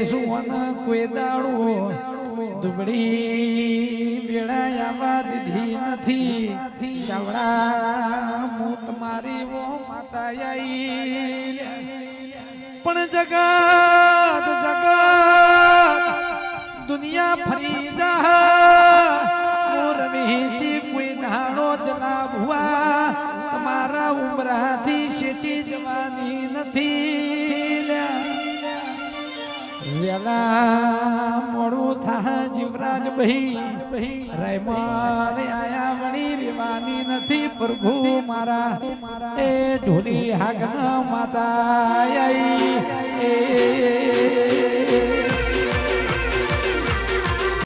સુવન કોઈ દાડો દુબળી વેળા આવા દીધી નથી ચાવડા હું તમારી વો માતા આઈ પણ જગત દુનિયા ફરી જા મોરવીજી કોઈ નાણો જના ભુવા તમારા ઉમરાથી શેટી જવાની નથી વેલા મોડું થા જીવરાજ ભાઈ રહેમાન આયા વણી રેવાની નથી પ્રભુ મારા એ ઢોલી હાગન માતા આઈ